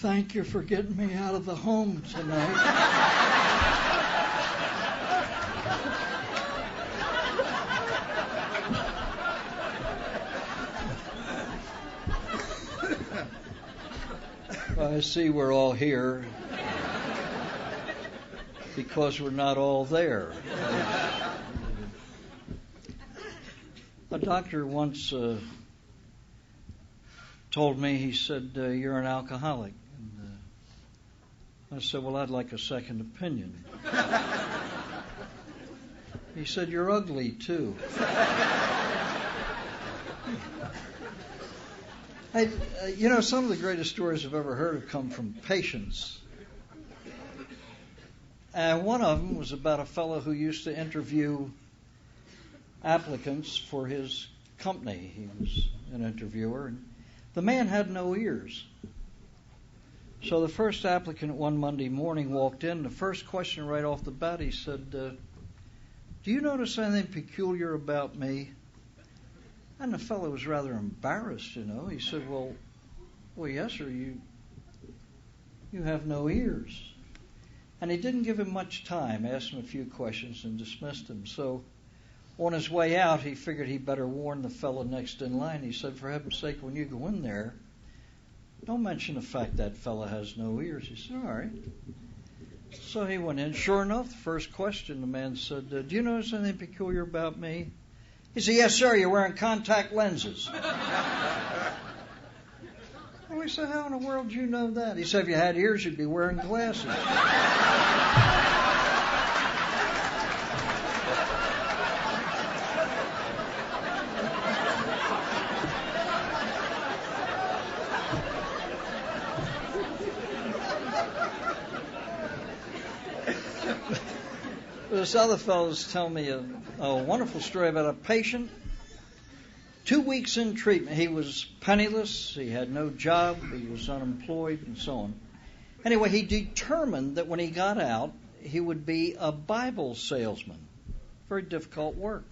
Thank you for getting me out of the home tonight. I see we're all here because we're not all there. A doctor once told me, he said, you're an alcoholic. And I said, well, I'd like a second opinion. He said, you're ugly, too. Some of the greatest stories I've ever heard have come from patients. And one of them was about a fellow who used to interview applicants for his company. He was an interviewer, and the man had no ears. So the first applicant one Monday morning walked in. The first question right off the bat, he said, do you notice anything peculiar about me? And the fellow was rather embarrassed, He said, well, yes, sir, you have no ears. And he didn't give him much time, asked him a few questions and dismissed him. So on his way out, he figured he'd better warn the fellow next in line. He said, for heaven's sake, when you go in there, don't mention the fact that fellow has no ears. He said, all right. So he went in. Sure enough, the first question, the man said, do you notice anything peculiar about me? He said, yes, sir, you're wearing contact lenses. Well, he said, how in the world do you know that? He said, if you had ears, you'd be wearing glasses. This other fellow's telling me a wonderful story about a patient. 2 weeks in treatment, he was penniless, he had no job, he was unemployed, and so on. Anyway, he determined that when he got out, he would be a Bible salesman. Very difficult work.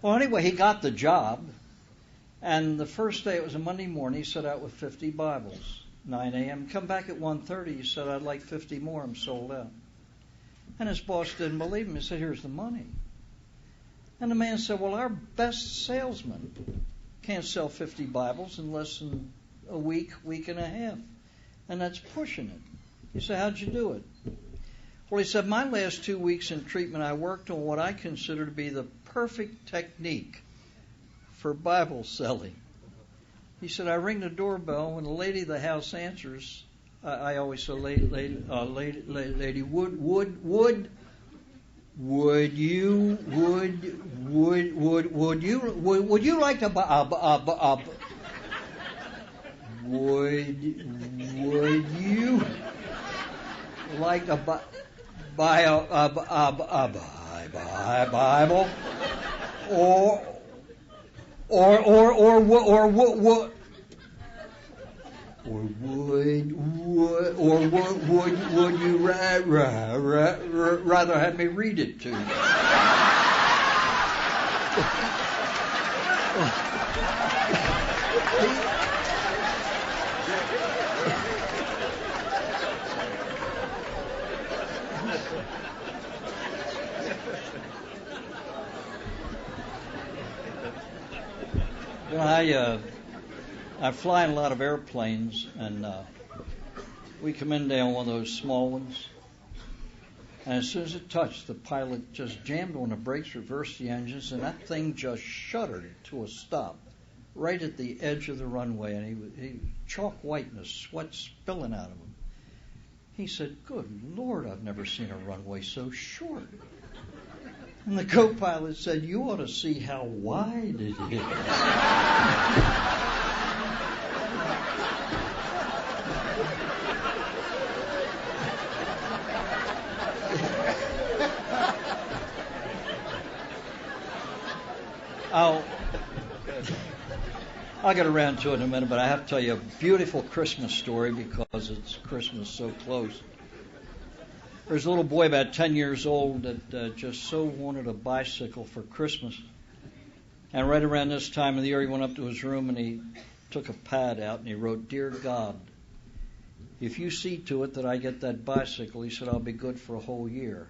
Well, anyway, he got the job, and the first day, it was a Monday morning, he set out with 50 Bibles, 9 a.m. Come back at 1:30, he said, I'd like 50 more, I'm sold out. And his boss didn't believe him. He said, here's the money. And the man said, well, our best salesman can't sell 50 Bibles in less than a week, week and a half. And that's pushing it. He said, how'd you do it? Well, he said, my last 2 weeks in treatment, I worked on what I consider to be the perfect technique for Bible selling. He said, I ring the doorbell. When the lady of the house answers, I always say, lady, would you like to buy would you like to buy a Bible or would you rather have me read it to you? I fly in a lot of airplanes, and we come in there on one of those small ones. And as soon as it touched, the pilot just jammed on the brakes, reversed the engines, and that thing just shuddered to a stop right at the edge of the runway. And he chalk white and the sweat spilling out of him. He said, good Lord, I've never seen a runway so short. And the co-pilot said, you ought to see how wide it is. I'll get around to it in a minute, but I have to tell you a beautiful Christmas story because it's Christmas so close. There's a little boy about 10 years old that just so wanted a bicycle for Christmas. And right around this time of the year, he went up to his room and he took a pad out and he wrote, Dear God, if you see to it that I get that bicycle, he said, I'll be good for a whole year.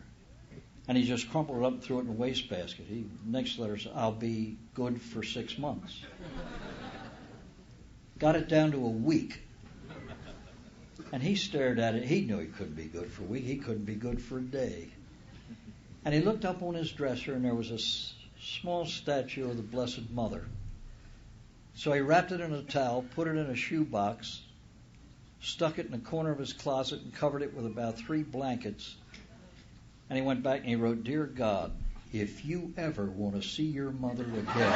And he just crumpled it up and threw it in the wastebasket. Next letter said, I'll be good for 6 months. Got it down to a week. And he stared at it. He knew he couldn't be good for a week. He couldn't be good for a day. And he looked up on his dresser, and there was a small statue of the Blessed Mother. So he wrapped it in a towel, put it in a shoebox, stuck it in the corner of his closet, and covered it with about 3 blankets. And he went back and he wrote, Dear God, if you ever want to see your mother again,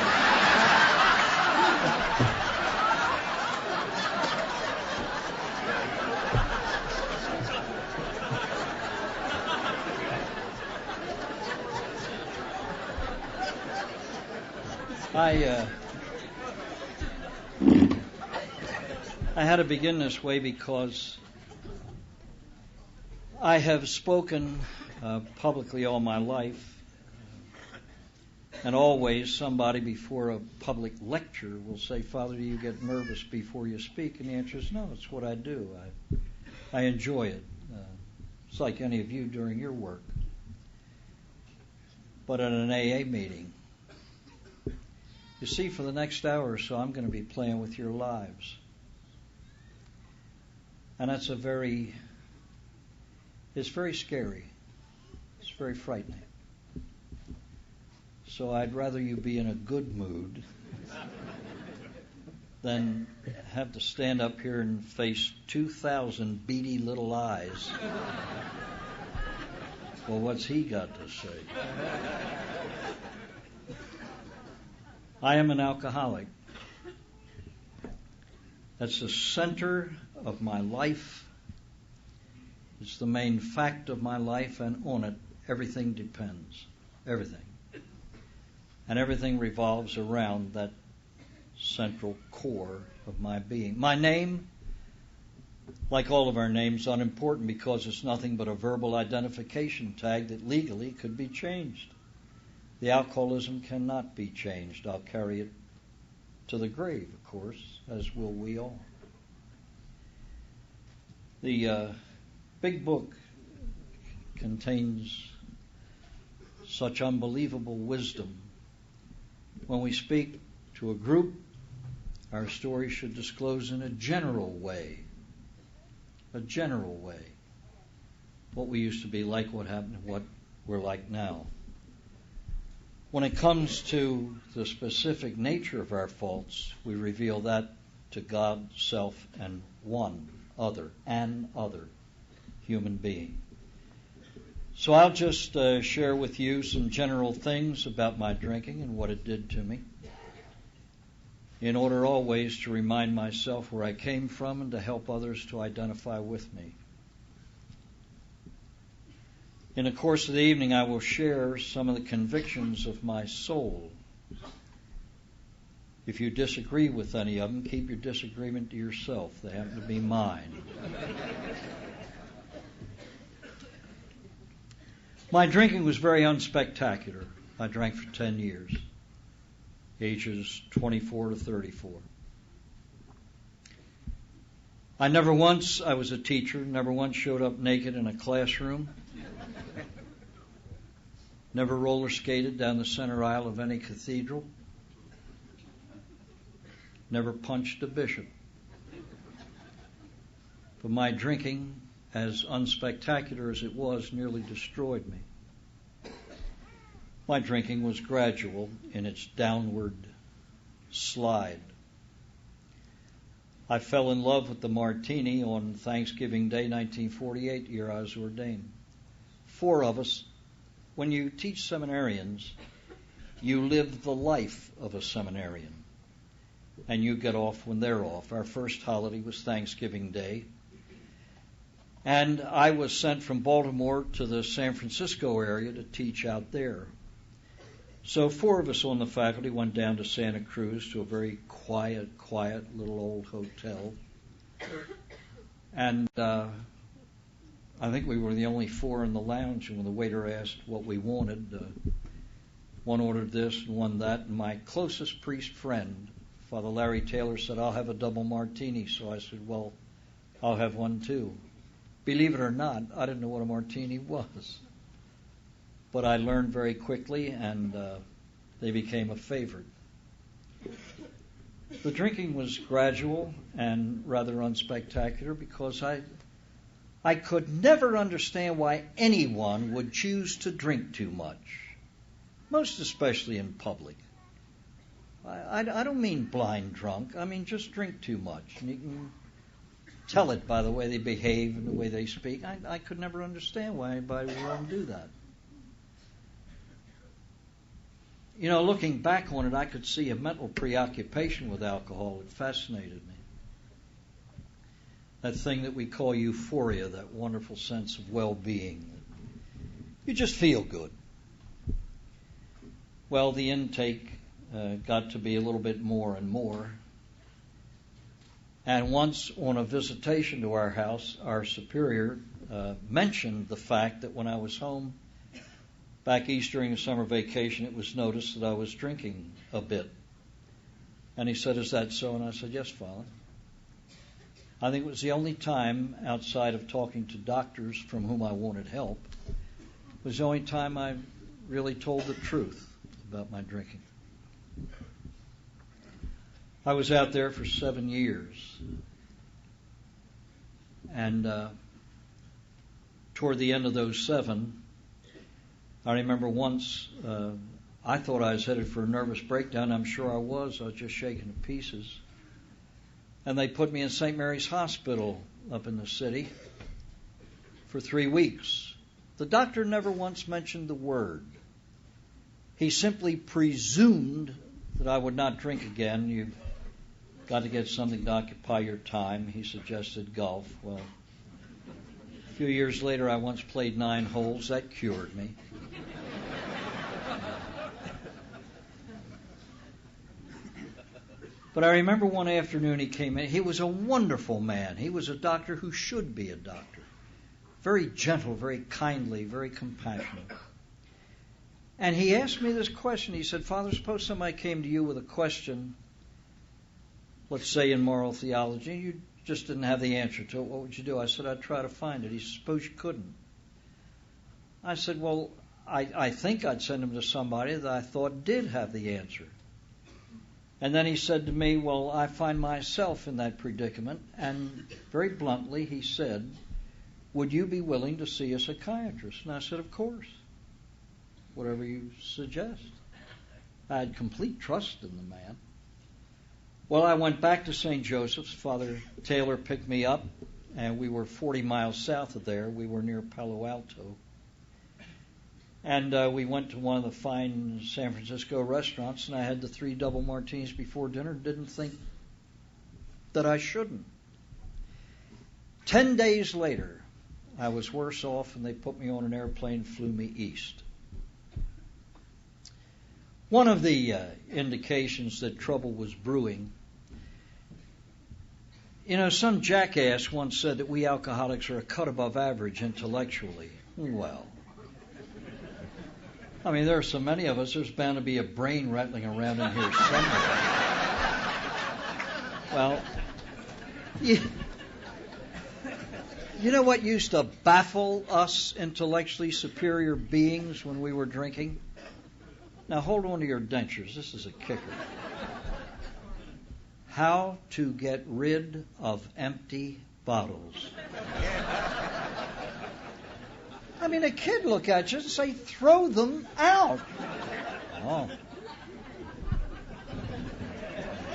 I had to begin this way because I have spoken publicly all my life, and always somebody before a public lecture will say, Father, do you get nervous before you speak? And the answer is no, it's what I do. I enjoy it. It's like any of you doing your work. But at an AA meeting, you see, for the next hour or so, I'm going to be playing with your lives. And that's it's very scary. It's very frightening. So I'd rather you be in a good mood than have to stand up here and face 2,000 beady little eyes. Well, what's he got to say? I am an alcoholic. That's the center of my life. It's the main fact of my life, and on it, everything depends. Everything. And everything revolves around that central core of my being. My name, like all of our names, is unimportant because it's nothing but a verbal identification tag that legally could be changed. The alcoholism cannot be changed. I'll carry it to the grave, of course, as will we all. The big book contains such unbelievable wisdom. When we speak to a group, our story should disclose in a general way, what we used to be like, what happened, what we're like now. When it comes to the specific nature of our faults, we reveal that to God, self, and an other human being. So I'll just share with you some general things about my drinking and what it did to me, in order always to remind myself where I came from and to help others to identify with me. In the course of the evening, I will share some of the convictions of my soul. If you disagree with any of them, keep your disagreement to yourself. They happen to be mine. My drinking was very unspectacular. I drank for 10 years, ages 24 to 34. I was a teacher, never once showed up naked in a classroom. Never roller skated down the center aisle of any cathedral. Never punched a bishop. But my drinking, as unspectacular as it was, nearly destroyed me. My drinking was gradual in its downward slide. I fell in love with the martini on Thanksgiving Day, 1948, the year I was ordained. 4 of us. When you teach seminarians, you live the life of a seminarian, and you get off when they're off. Our first holiday was Thanksgiving Day, and I was sent from Baltimore to the San Francisco area to teach out there. So 4 of us on the faculty went down to Santa Cruz to a very quiet little old hotel, and I think we were the only 4 in the lounge, and when the waiter asked what we wanted, one ordered this and one that, and my closest priest friend, Father Larry Taylor, said, I'll have a double martini. So I said, well, I'll have one too. Believe it or not, I didn't know what a martini was. But I learned very quickly, and they became a favorite. The drinking was gradual and rather unspectacular because I could never understand why anyone would choose to drink too much, most especially in public. I don't mean blind drunk. I mean just drink too much. And you can tell it by the way they behave and the way they speak. I could never understand why anybody would want to do that. You know, looking back on it, I could see a mental preoccupation with alcohol. It fascinated me. That thing that we call euphoria, that wonderful sense of well-being. You just feel good. Well, the intake got to be a little bit more and more. And once on a visitation to our house, our superior mentioned the fact that when I was home back east during the summer vacation, it was noticed that I was drinking a bit. And he said, "Is that so?" And I said, "Yes, Father." I think it was the only time outside of talking to doctors from whom I wanted help, it was the only time I really told the truth about my drinking. I was out there for 7 years. And toward the end of those 7, I remember once I thought I was headed for a nervous breakdown. I'm sure I was. I was just shaken to pieces. And they put me in St. Mary's Hospital up in the city for 3 weeks. The doctor never once mentioned the word. He simply presumed that I would not drink again. You've got to get something to occupy your time. He suggested golf. Well, a few years later, I once played 9 holes. That cured me. But I remember one afternoon he came in. He was a wonderful man. He was a doctor who should be a doctor. Very gentle, very kindly, very compassionate. And he asked me this question. He said, "Father, suppose somebody came to you with a question, let's say in moral theology, and you just didn't have the answer to it. What would you do?" I said, "I'd try to find it." He said, "Suppose you couldn't." I said, "Well, I think I'd send him to somebody that I thought did have the answer." And then he said to me, "Well, I find myself in that predicament." And very bluntly, he said, "Would you be willing to see a psychiatrist?" And I said, "Of course. Whatever you suggest." I had complete trust in the man. Well, I went back to St. Joseph's. Father Taylor picked me up, and we were 40 miles south of there. We were near Palo Alto. And we went to one of the fine San Francisco restaurants, and I had the 3 double martinis before dinner. Didn't think that I shouldn't. 10 days later, I was worse off, and they put me on an airplane and flew me east. One of the indications that trouble was brewing, some jackass once said that we alcoholics are a cut above average intellectually. Well, I mean, there are so many of us, there's bound to be a brain rattling around in here somewhere. Well, you know what used to baffle us intellectually superior beings when we were drinking? Now hold on to your dentures. This is a kicker. How to get rid of empty bottles. I mean, a kid look at you and say, "Throw them out." Oh.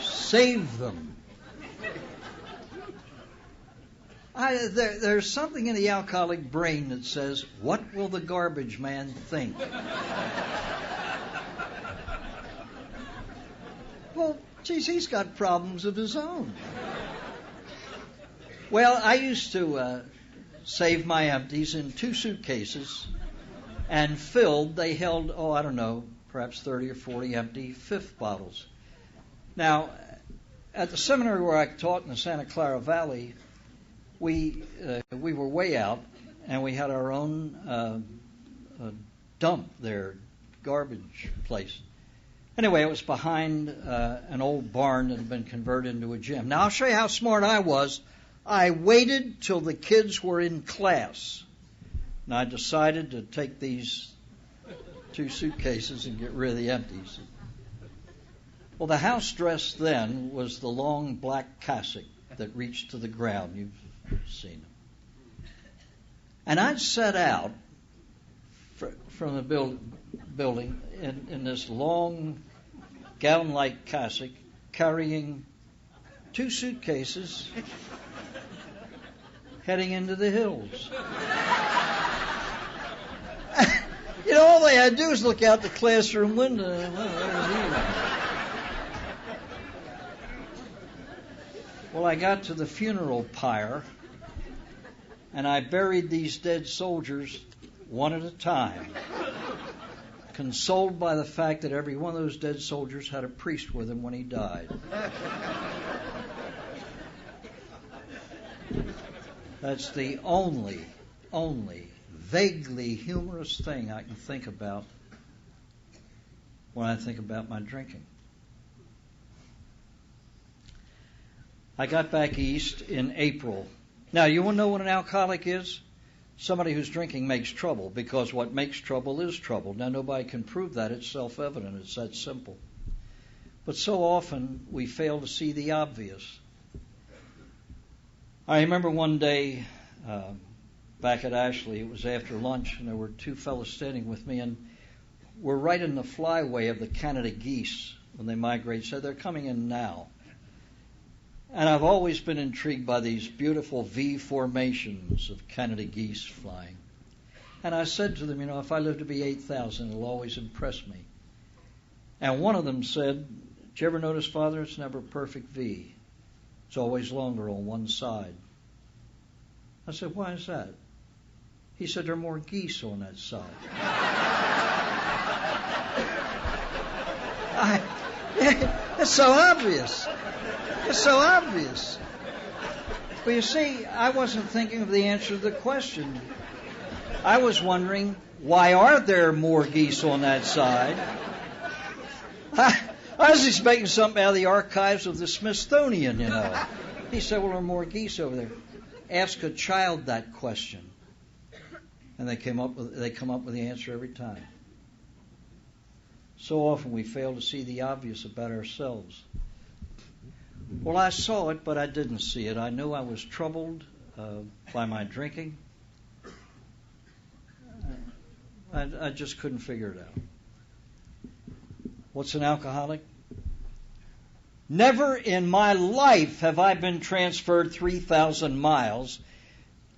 Save them. There's something in the alcoholic brain that says, "What will the garbage man think?" Well, geez, he's got problems of his own. Well, I used to save my empties in 2 suitcases, and they held, I don't know, perhaps 30 or 40 empty fifth bottles. Now, at the seminary where I taught in the Santa Clara Valley, we were way out, and we had our own dump there, garbage place. Anyway, it was behind an old barn that had been converted into a gym. Now, I'll show you how smart I was. I waited till the kids were in class, and I decided to take these 2 suitcases and get rid of the empties. Well, the house dress then was the long black cassock that reached to the ground. You've seen them. And I'd set out from the building in this long gown-like cassock, carrying 2 suitcases, heading into the hills. All they had to do was look out the classroom window. Well, I got to the funeral pyre, and I buried these dead soldiers one at a time, consoled by the fact that every one of those dead soldiers had a priest with him when he died. That's the only vaguely humorous thing I can think about when I think about my drinking. I got back east in April. Now, you want to know what an alcoholic is? Somebody who's drinking makes trouble, because what makes trouble is trouble. Now, nobody can prove that. It's self-evident. It's that simple. But so often we fail to see the obvious. I remember one day back at Ashley, it was after lunch, and there were 2 fellows standing with me, and we're right in the flyway of the Canada geese when they migrate, so they're coming in now. And I've always been intrigued by these beautiful V formations of Canada geese flying. And I said to them, if I live to be 8,000, it'll always impress me. And one of them said, "Did you ever notice, Father, it's never a perfect V. It's always longer on one side." I said, "Why is that?" He said, "There are more geese on that side." It's so obvious. It's so obvious. But you see, I wasn't thinking of the answer to the question. I was wondering, why are there more geese on that side? I was expecting something out of the archives of the Smithsonian, He said, "Well, there are more geese over there." Ask a child that question, and they come up with the answer every time. So often we fail to see the obvious about ourselves. Well, I saw it, but I didn't see it. I knew I was troubled by my drinking. I just couldn't figure it out. What's an alcoholic? Never in my life have I been transferred 3,000 miles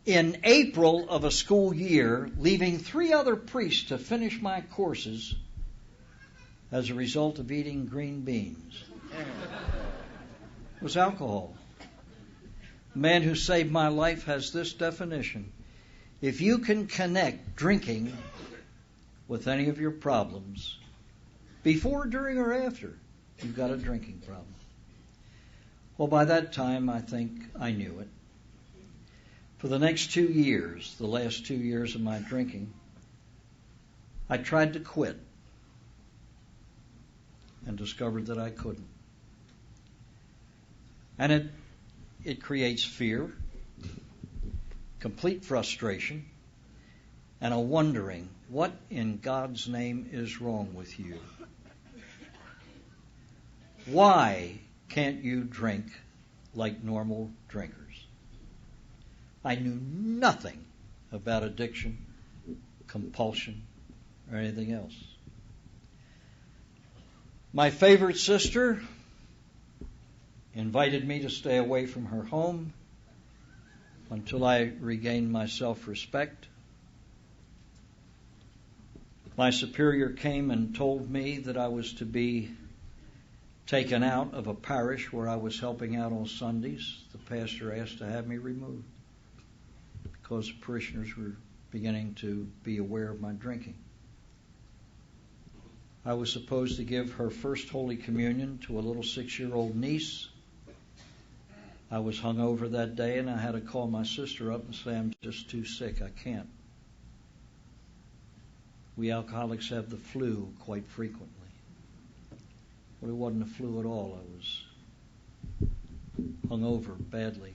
in April of a school year, leaving 3 other priests to finish my courses as a result of eating green beans. It was alcohol. The man who saved my life has this definition: if you can connect drinking with any of your problems, before, during, or after, you've got a drinking problem. Well, by that time, I think I knew it. For the next 2 years, the last 2 years of my drinking, I tried to quit and discovered that I couldn't. And it creates fear, complete frustration, and a wondering, what in God's name is wrong with you? Why can't you drink like normal drinkers? I knew nothing about addiction, compulsion, or anything else. My favorite sister invited me to stay away from her home until I regained my self-respect. My superior came and told me that I was to be taken out of a parish where I was helping out on Sundays. The pastor asked to have me removed because the parishioners were beginning to be aware of my drinking. I was supposed to give her first Holy Communion to a little 6-year-old niece. I was hungover that day, and I had to call my sister up and say, "I'm just too sick. I can't." We alcoholics have the flu quite frequently. Well, it wasn't a flu at all. I was hungover badly.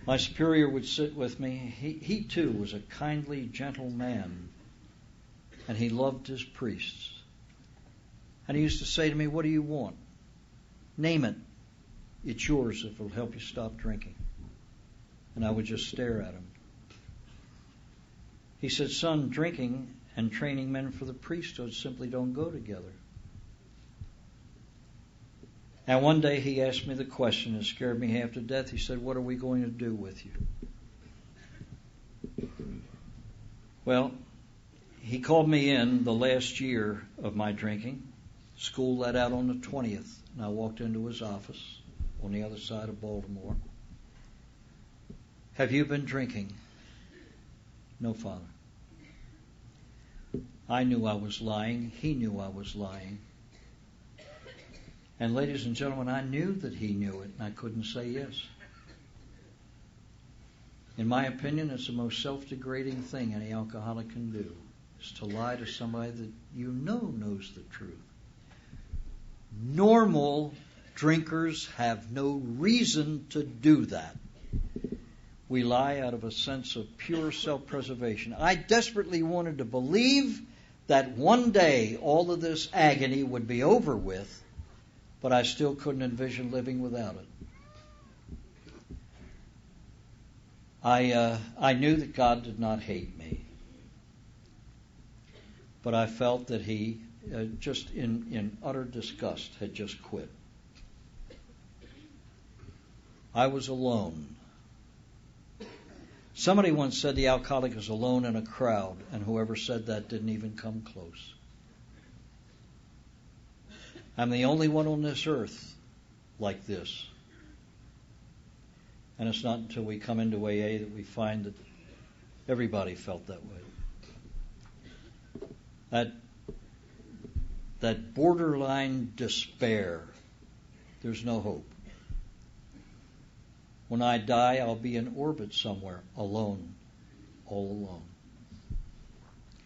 My superior would sit with me. He too was a kindly, gentle man, and he loved his priests. And he used to say to me, "What do you want? Name it. It's yours if it'll help you stop drinking." And I would just stare at him. He said, "Son, drinking and training men for the priesthood simply don't go together." And one day he asked me the question. It scared me half to death. He said, "What are we going to do with you?" Well, he called me in the last year of my drinking. School let out on the 20th, and I walked into his office on the other side of Baltimore. "Have you been drinking?" "No, Father." I knew I was lying. He knew I was lying. And ladies and gentlemen, I knew that he knew it, and I couldn't say yes. In my opinion, it's the most self-degrading thing any alcoholic can do, is to lie to somebody that you know knows the truth. Normal drinkers have no reason to do that. We lie out of a sense of pure self-preservation. I desperately wanted to believe that one day all of this agony would be over with, but I still couldn't envision living without it. I knew that God did not hate me, but I felt that he, just in utter disgust, had just quit. I was alone. Somebody once said the alcoholic is alone in a crowd, and whoever said that didn't even come close. I'm the only one on this earth like this. And it's not until we come into AA that we find that everybody felt that way. That borderline despair. There's no hope. When I die, I'll be in orbit somewhere, alone, all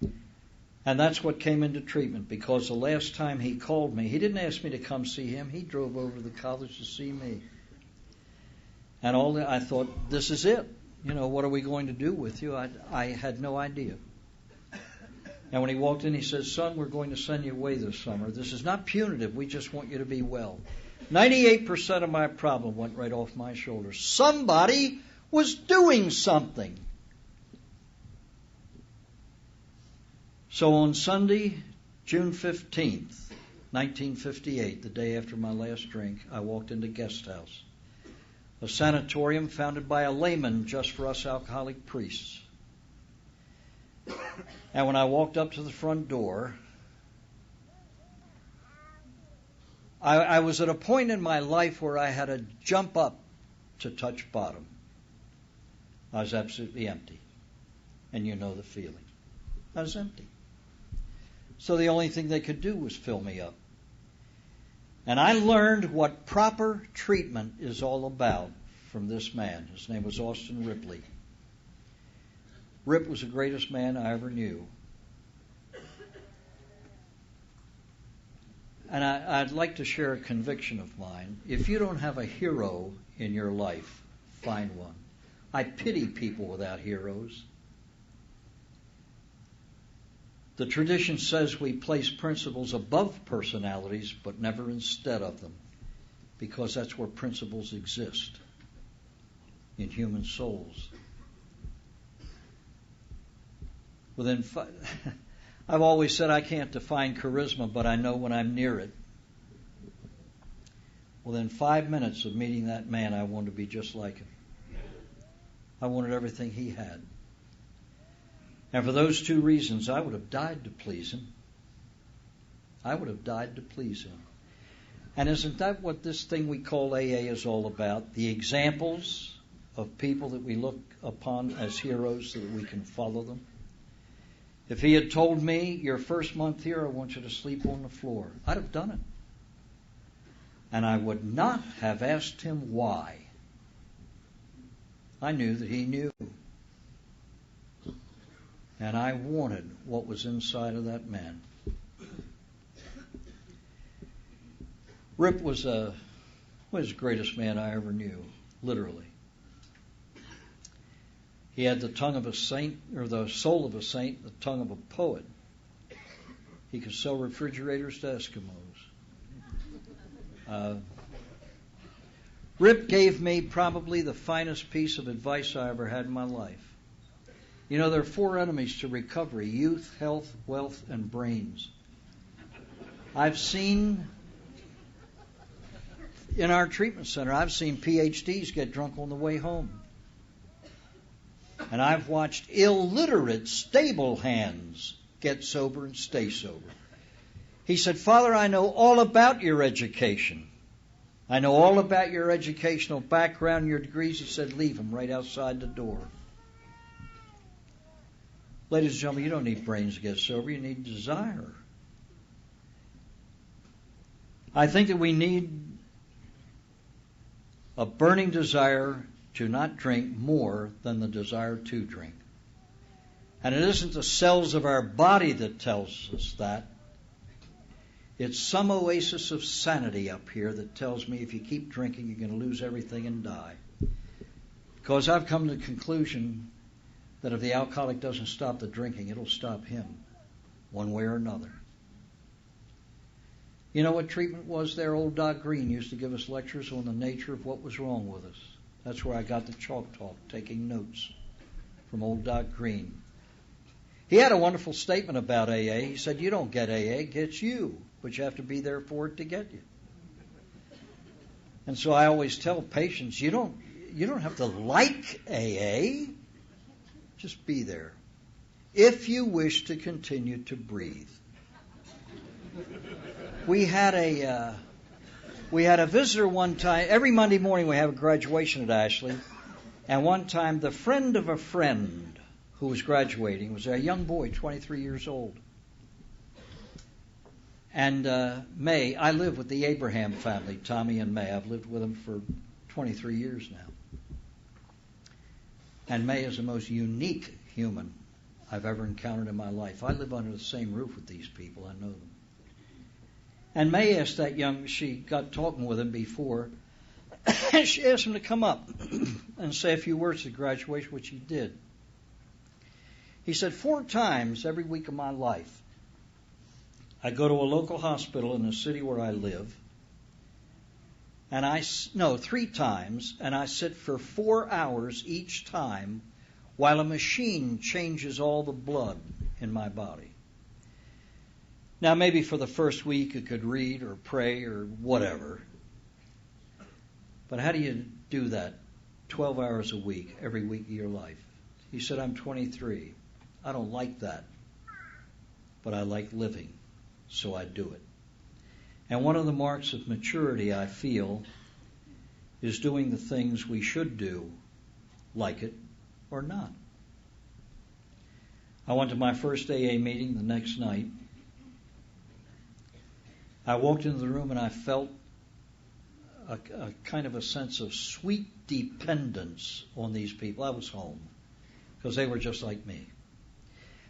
alone. And that's what came into treatment, because the last time he called me, he didn't ask me to come see him. He drove over to the college to see me. And I thought, this is it. What are we going to do with you? I had no idea. And when he walked in, he said, "Son, we're going to send you away this summer. This is not punitive. We just want you to be well." 98% of my problem went right off my shoulders. Somebody was doing something. So on Sunday, June 15th, 1958, the day after my last drink, I walked into Guest House, a sanatorium founded by a layman just for us alcoholic priests. And when I walked up to the front door, I was at a point in my life where I had to jump up to touch bottom. I was absolutely empty. And you know the feeling. I was empty. So the only thing they could do was fill me up. And I learned what proper treatment is all about from this man. His name was Austin Ripley. Rip was the greatest man I ever knew. And I'd like to share a conviction of mine. If you don't have a hero in your life, find one. I pity people without heroes. The tradition says we place principles above personalities, but never instead of them, because that's where principles exist, in human souls. I've always said I can't define charisma, but I know when I'm near it. Within 5 minutes of meeting that man, I wanted to be just like him. I wanted everything he had. And for those two reasons, I would have died to please him. I would have died to please him. And isn't that what this thing we call AA is all about? The examples of people that we look upon as heroes so that we can follow them? If he had told me, your first month here, I want you to sleep on the floor, I'd have done it. And I would not have asked him why. I knew that he knew. And I wanted what was inside of that man. Rip was the greatest man I ever knew, literally. He had the tongue of a saint, or the soul of a saint, the tongue of a poet. He could sell refrigerators to Eskimos. Rip gave me probably the finest piece of advice I ever had in my life. You know, there are 4 enemies to recovery: youth, health, wealth, and brains. I've seen, in our treatment center, I've seen PhDs get drunk on the way home. And I've watched illiterate stable hands get sober and stay sober. He said, Father, I know all about your education. I know all about your educational background, your degrees. He said, leave them right outside the door. Ladies and gentlemen, you don't need brains to get sober. You need desire. I think that we need a burning desire to not drink more than the desire to drink. And it isn't the cells of our body that tells us that. It's some oasis of sanity up here that tells me if you keep drinking, you're going to lose everything and die. Because I've come to the conclusion that if the alcoholic doesn't stop the drinking, it'll stop him one way or another. You know what treatment was there? Old Doc Green used to give us lectures on the nature of what was wrong with us. That's where I got the chalk talk, taking notes from old Doc Green. He had a wonderful statement about AA. He said, you don't get AA, it gets you, but you have to be there for it to get you. And so I always tell patients, you don't have to like AA, just be there. If you wish to continue to breathe. We had a visitor one time. Every Monday morning we have a graduation at Ashley. And one time the friend of a friend who was graduating was a young boy, 23 years old. And May, I live with the Abraham family, Tommy and May. I've lived with them for 23 years now. And May is the most unique human I've ever encountered in my life. I live under the same roof with these people. I know them. And May asked that she got talking with him before, she asked him to come up and say a few words at graduation, which he did. He said, 4 times every week of my life, I go to a local hospital in the city where I live, and 3 times, and I sit for 4 hours each time while a machine changes all the blood in my body. Now, maybe for the first week you could read or pray or whatever. But how do you do that 12 hours a week, every week of your life? He said, I'm 23. I don't like that. But I like living, so I do it. And one of the marks of maturity, I feel, is doing the things we should do, like it or not. I went to my first AA meeting the next night. I walked into the room and I felt a kind of a sense of sweet dependence on these people. I was home because they were just like me.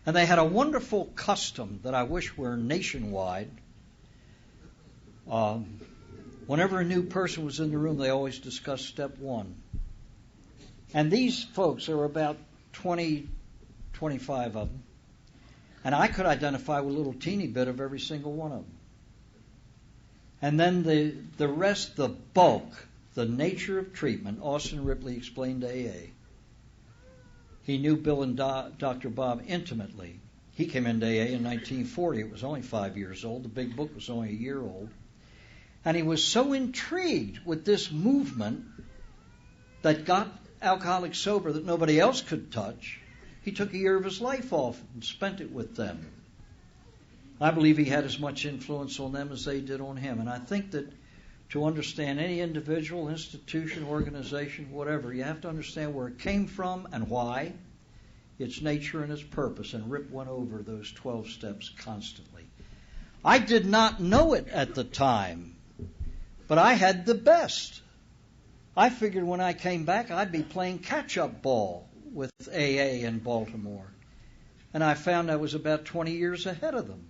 And they had a wonderful custom that I wish were nationwide. Whenever a new person was in the room, they always discussed step 1. And these folks, there were about 20, 25 of them. And I could identify with a little teeny bit of every single one of them. And then the rest, the bulk, the nature of treatment, Austin Ripley explained to AA. He knew Bill and Dr. Bob intimately. He came into AA in 1940. It was only 5 years old. The big book was only a year old. And he was so intrigued with this movement that got alcoholics sober that nobody else could touch. He took a year of his life off and spent it with them. I believe he had as much influence on them as they did on him. And I think that to understand any individual, institution, organization, whatever, you have to understand where it came from and why, its nature and its purpose. And Rip went over those 12 steps constantly. I did not know it at the time, but I had the best. I figured when I came back I'd be playing catch-up ball with AA in Baltimore. And I found I was about 20 years ahead of them.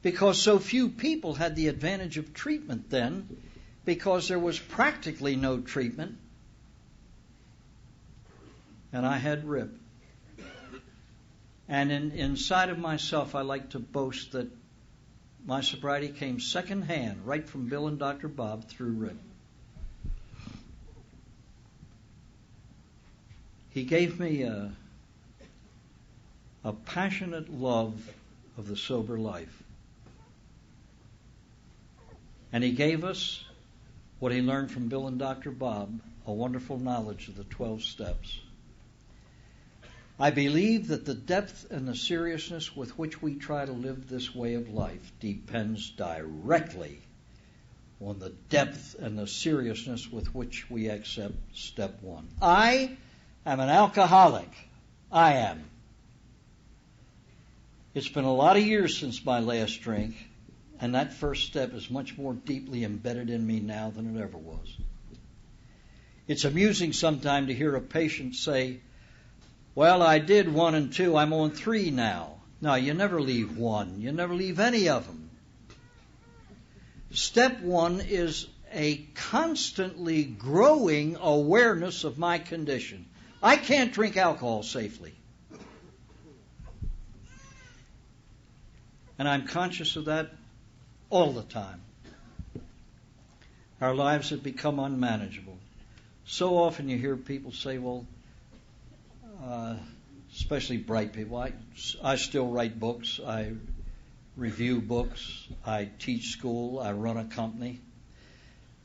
Because so few people had the advantage of treatment then, because there was practically no treatment. and I had Rip. And inside of myself, I like to boast that my sobriety came secondhand, right from Bill and Dr. Bob through Rip. He gave me a passionate love of the sober life. And he gave us what he learned from Bill and Dr. Bob, a wonderful knowledge of the 12 steps. I believe that the depth and the seriousness with which we try to live this way of life depends directly on the depth and the seriousness with which we accept step one. I am an alcoholic. I am. It's been a lot of years since my last drink, and that first step is much more deeply embedded in me now than it ever was. It's amusing sometimes to hear a patient say, well, I did 1 and 2, I'm on 3 now. No, you never leave 1. You never leave any of them. Step 1 is a constantly growing awareness of my condition. I can't drink alcohol safely. And I'm conscious of that all the time. Our lives have become unmanageable. So often you hear people say, well, especially bright people, I still write books, I review books, I teach school, I run a company.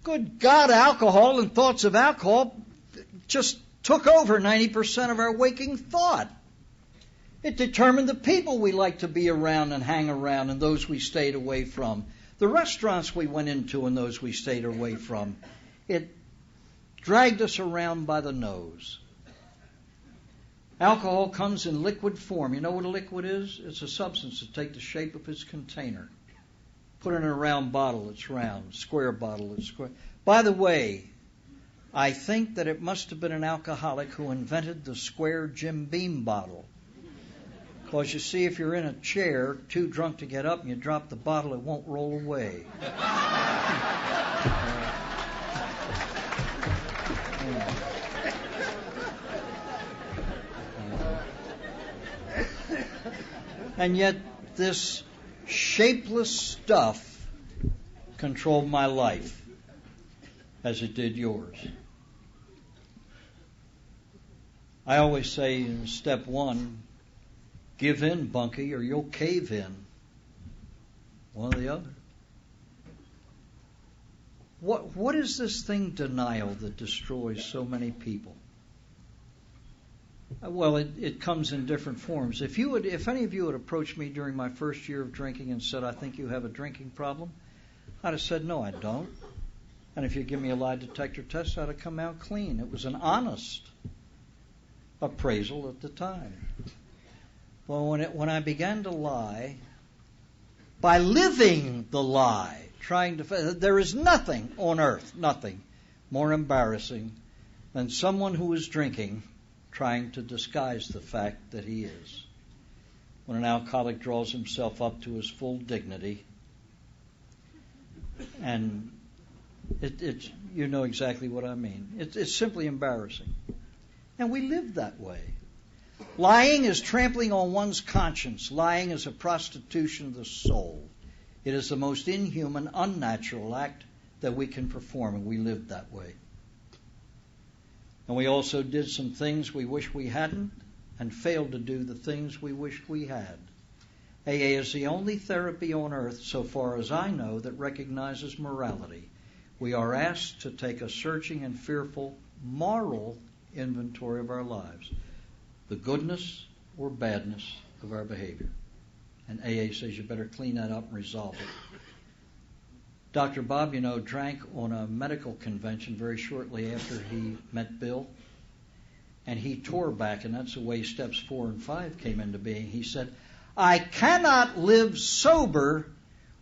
Good God, alcohol and thoughts of alcohol just took over 90% of our waking thought. It determined the people we like to be around and hang around and those we stayed away from, the restaurants we went into and those we stayed away from. It dragged us around by the nose. Alcohol comes in liquid form. You know what a liquid is? It's a substance that takes the shape of its container. Put it in a round bottle, it's round. Square bottle, it's square. By the way, I think that it must have been an alcoholic who invented the square Jim Beam bottle. Because you see, if you're in a chair, too drunk to get up, and you drop the bottle, it won't roll away. And yet this shapeless stuff controlled my life as it did yours. I always say in step 1, give in, Bunky, or you'll cave in. One or the other. What is this thing, denial, that destroys so many people? Well, it comes in different forms. If any of you had approached me during my first year of drinking and said, I think you have a drinking problem, I'd have said, no, I don't. And if you give me a lie detector test, I'd have come out clean. It was an honest appraisal at the time. Well, when I began to lie, by living the lie, there is nothing on earth, nothing more embarrassing than someone who is drinking trying to disguise the fact that he is. When an alcoholic draws himself up to his full dignity, and it's you know exactly what I mean. It's simply embarrassing. And we live that way. Lying is trampling on one's conscience. Lying is a prostitution of the soul. It is the most inhuman, unnatural act that we can perform, and we live that way. And we also did some things we wish we hadn't, and failed to do the things we wished we had. AA is the only therapy on earth, so far as I know, that recognizes morality. We are asked to take a searching and fearful moral inventory of our lives, the goodness or badness of our behavior. And AA says you better clean that up and resolve it. Dr. Bob, drank on a medical convention very shortly after he met Bill, and he tore back, and that's the way steps 4 and 5 came into being. He said, I cannot live sober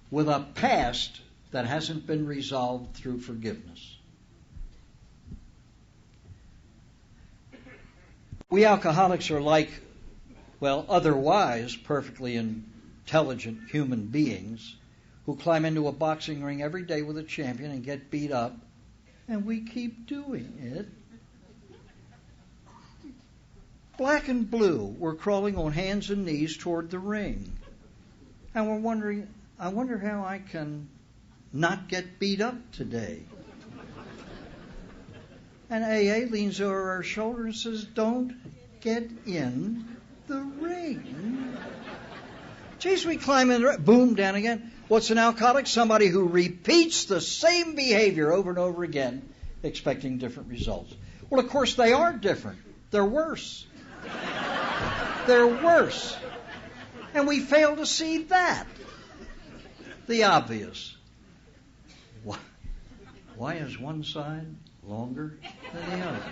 with a past that hasn't been resolved through forgiveness. We alcoholics are like, otherwise perfectly intelligent human beings who climb into a boxing ring every day with a champion and get beat up, and we keep doing it. black and blue, were crawling on hands and knees toward the ring. And we're wondering, I wonder how I can not get beat up today. And AA leans over our shoulder and says, don't get in the ring. Geez, we climb in the ring, boom, down again. What's an alcoholic? Somebody who repeats the same behavior over and over again, expecting different results. Well, of course, they are different. They're worse. They're worse. And we fail to see that. The obvious. Why is one side longer than the other?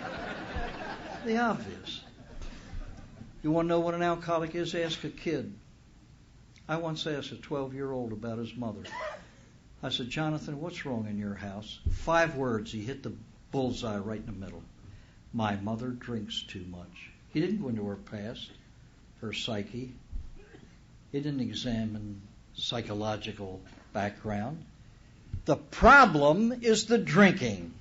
The obvious. You want to know what an alcoholic is? Ask a kid. I once asked a 12-year-old about his mother. I said, Jonathan, what's wrong in your house? 5 words. He hit the bullseye right in the middle. My mother drinks too much. He didn't go into her past, her psyche. He didn't examine psychological background. The problem is the drinking.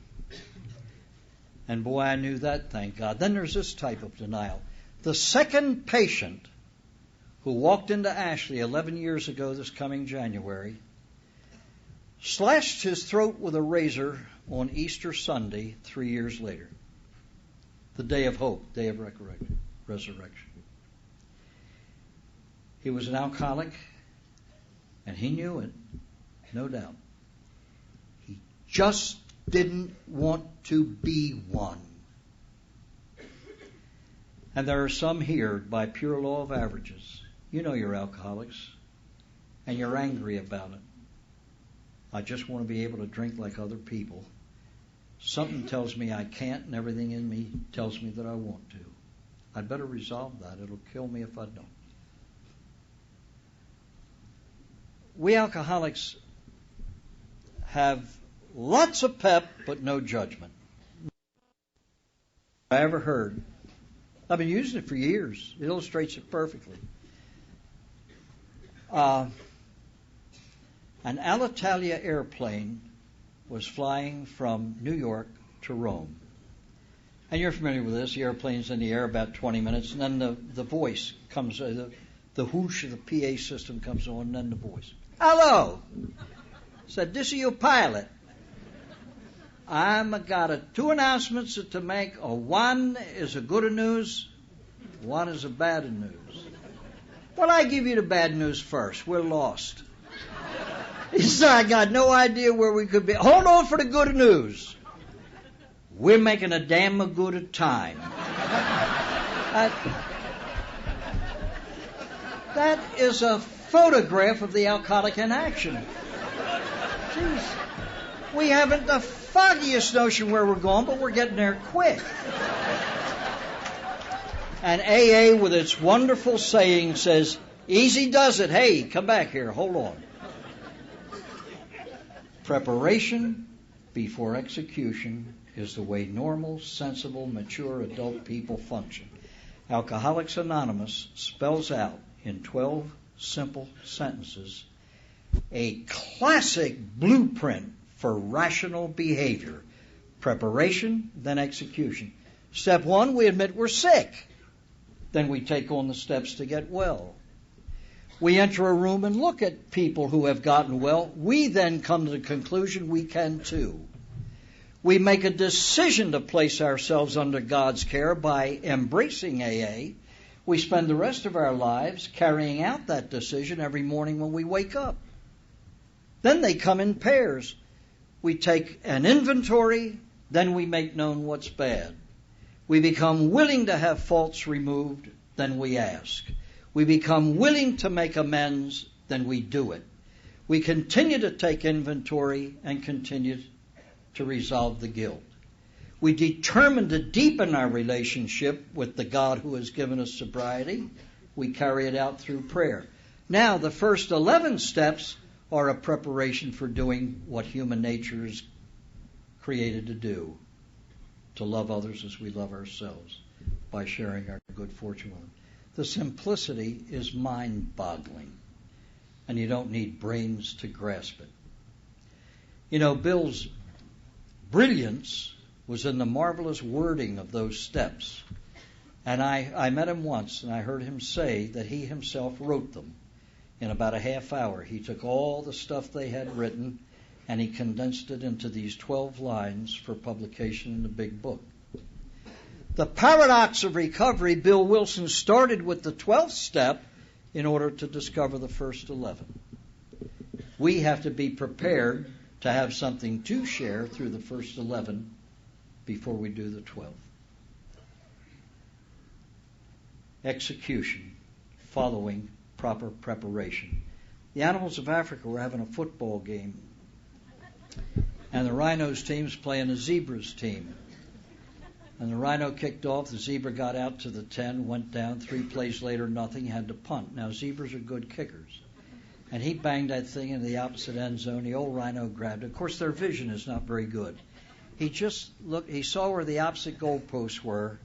And boy, I knew that, thank God. Then there's this type of denial. The second patient who walked into Ashley 11 years ago this coming January slashed his throat with a razor on Easter Sunday 3 years later. The day of hope, day of resurrection. He was an alcoholic, and he knew it, no doubt. He just didn't want to be one. And there are some here, by pure law of averages. You know you're alcoholics, and you're angry about it. I just want to be able to drink like other people. Something tells me I can't, and everything in me tells me that I want to. I'd better resolve that. It'll kill me if I don't. We alcoholics have lots of pep, but no judgment. I ever heard. I've been using it for years. It illustrates it perfectly. An Alitalia airplane was flying from New York to Rome. And you're familiar with this. The airplane's in the air about 20 minutes, and then the voice comes, the whoosh of the PA system comes on, and then the voice. Hello! Said, this is your pilot. I'm got 2 announcements to make. One is a good news, one is a bad news. Well, I give you the bad news first. We're lost. He said, I got no idea where we could be. Hold on for the good news. We're making a damn good time. That is a photograph of the alcoholic in action. Jeez. We haven't the foggiest notion where we're going, but we're getting there quick. And AA, with its wonderful saying, says, easy does it. Hey, come back here. Hold on. Preparation before execution is the way normal, sensible, mature adult people function. Alcoholics Anonymous spells out in 12 simple sentences a classic blueprint for rational behavior. Preparation, then execution. Step 1, we admit we're sick. Then we take on the steps to get well. We enter a room and look at people who have gotten well. We then come to the conclusion we can too. We make a decision to place ourselves under God's care by embracing AA. We spend the rest of our lives carrying out that decision every morning when we wake up. Then they come in pairs. We take an inventory, then we make known what's bad. We become willing to have faults removed, then we ask. We become willing to make amends, then we do it. We continue to take inventory and continue to resolve the guilt. We determine to deepen our relationship with the God who has given us sobriety. We carry it out through prayer. Now, the first 11 steps are a preparation for doing what human nature is created to do, to love others as we love ourselves, by sharing our good fortune with them. The simplicity is mind-boggling, and you don't need brains to grasp it. You know, Bill's brilliance was in the marvelous wording of those steps And I met him once, and I heard him say that he himself wrote them in about a half hour. He took all the stuff they had written, and he condensed it into these 12 lines for publication in the big book. The paradox of recovery, Bill Wilson started with the 12th step in order to discover the first 11. We have to be prepared to have something to share through the first 11 before we do the 12th. Execution, following proper preparation. The animals of Africa were having a football game, and the rhinos team's playing a zebras team. And the rhino kicked off, the zebra got out to the 10, went down, 3 plays later, nothing, had to punt. Now, zebras are good kickers. And he banged that thing into the opposite end zone. The old rhino grabbed it. Of course, their vision is not very good. He just looked, he saw where the opposite goalposts were,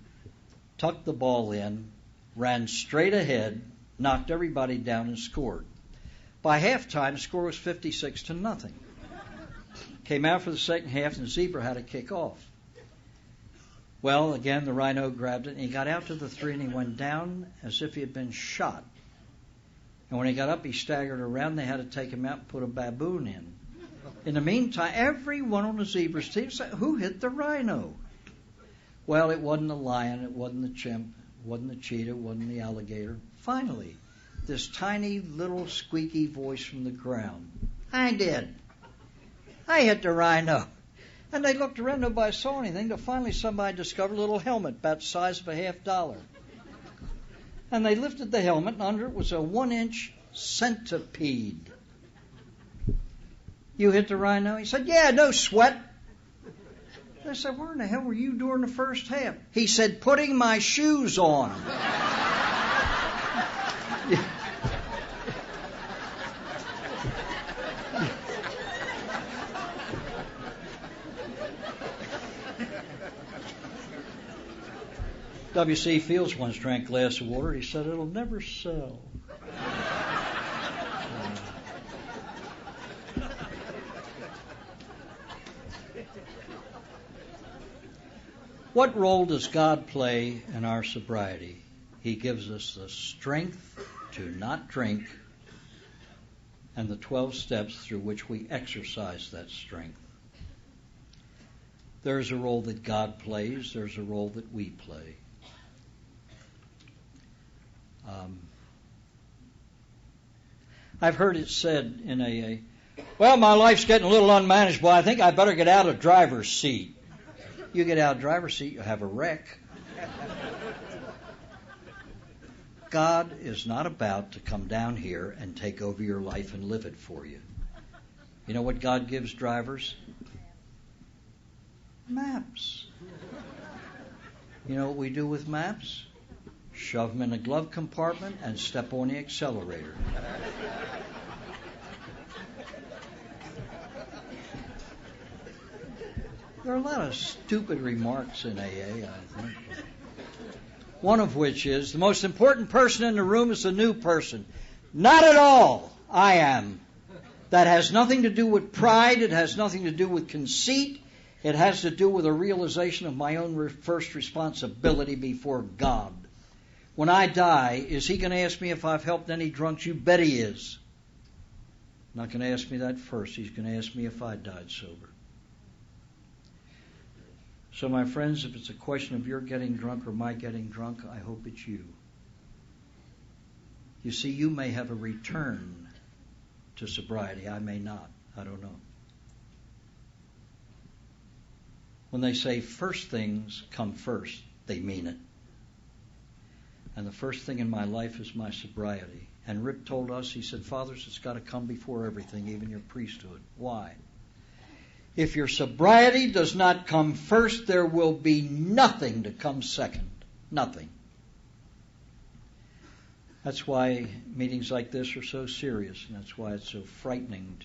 tucked the ball in, ran straight ahead, knocked everybody down, and scored. By halftime, the score was 56-0. Came out for the second half, and the zebra had to kick off. Well, again, the rhino grabbed it, and he got out to the 3, and he went down as if he had been shot. And when he got up, he staggered around. They had to take him out and put a baboon in. In the meantime, everyone on the zebra's team said, who hit the rhino? Well, it wasn't the lion, it wasn't the chimp, it wasn't the cheetah, it wasn't the alligator. Finally, this tiny little squeaky voice from the ground. I did. I hit the rhino. And they looked around, nobody saw anything, till finally somebody discovered a little helmet about the size of a $50. And they lifted the helmet, and under it was a 1-inch centipede. You hit the rhino? He said, yeah, no sweat. They said, where in the hell were you during the first half? He said, putting my shoes on. W.C. Fields once drank a glass of water. He said, it'll never sell. What role does God play in our sobriety? He gives us the strength to not drink and the 12 steps through which we exercise that strength. There's a role that God plays. There's a role that we play. I've heard it said in AA, well, my life's getting a little unmanageable. I think I better get out of driver's seat. You get out of driver's seat, you'll have a wreck. God is not about to come down here and take over your life and live it for you. You know what God gives drivers? Maps. You know what we do with maps? Shove them in a glove compartment and step on the accelerator. There are a lot of stupid remarks in AA, I think. One of which is, the most important person in the room is the new person. Not at all. I am. That has nothing to do with pride. It has nothing to do with conceit. It has to do with a realization of my own first responsibility before God. When I die, is he going to ask me if I've helped any drunks? You bet he is. Not going to ask me that first. He's going to ask me if I died sober. So, my friends, if it's a question of your getting drunk or my getting drunk, I hope it's you. You see, you may have a return to sobriety. I may not. I don't know. When they say first things come first, they mean it. And the first thing in my life is my sobriety. And Rip told us, he said, fathers, it's got to come before everything, even your priesthood. Why? If your sobriety does not come first, there will be nothing to come second. Nothing. That's why meetings like this are so serious, and that's why it's so frightening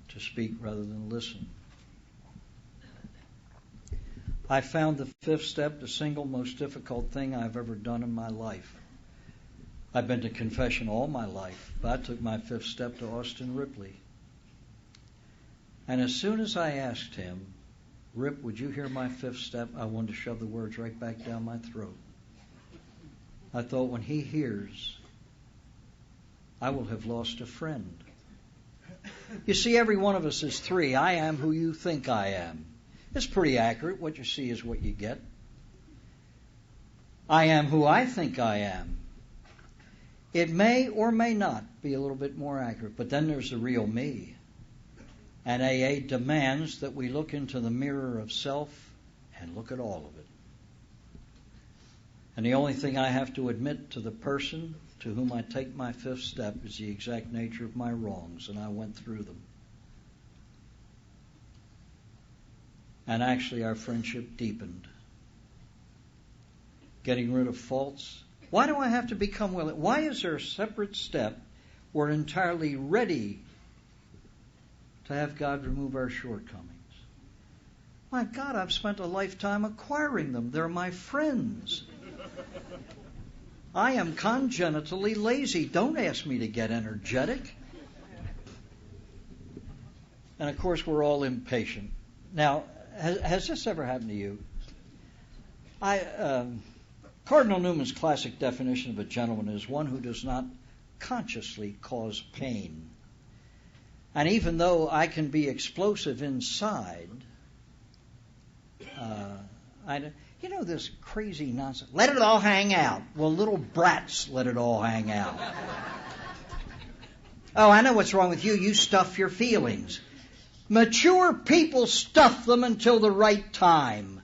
to speak rather than listen. I found the 5th step the single most difficult thing I've ever done in my life. I've been to confession all my life, but I took my 5th step to Austin Ripley. And as soon as I asked him, Rip, would you hear my fifth step? I wanted to shove the words right back down my throat. I thought, when he hears, I will have lost a friend. You see, every one of us is three. I am who you think I am. It's pretty accurate. What you see is what you get. I am who I think I am. It may or may not be a little bit more accurate, but then there's the real me. And AA demands that we look into the mirror of self and look at all of it. And the only thing I have to admit to the person to whom I take my fifth step is the exact nature of my wrongs, and I went through them. And actually our friendship deepened. Getting rid of faults. Why do I have to become willing? Why is there a separate step? We're entirely ready to have God remove our shortcomings. My God, I've spent a lifetime acquiring them. They're my friends. I am congenitally lazy. Don't ask me to get energetic. And of course, we're all impatient. Now, has this ever happened to you? Cardinal Newman's classic definition of a gentleman is one who does not consciously cause pain. And even though I can be explosive inside, this crazy nonsense. Let it all hang out. Well, little brats let it all hang out. Oh, I know what's wrong with you. You stuff your feelings. Mature people stuff them until the right time.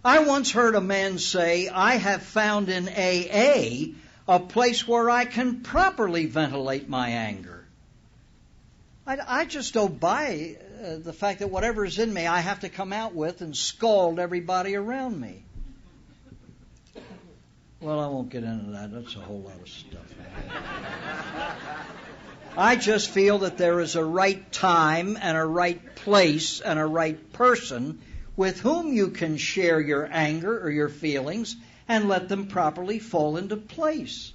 I once heard a man say, I have found in AA a place where I can properly ventilate my anger. I just don't buy the fact that whatever is in me I have to come out with and scald everybody around me. Well, I won't get into that. That's a whole lot of stuff. I just feel that there is a right time and a right place and a right person with whom you can share your anger or your feelings and let them properly fall into place.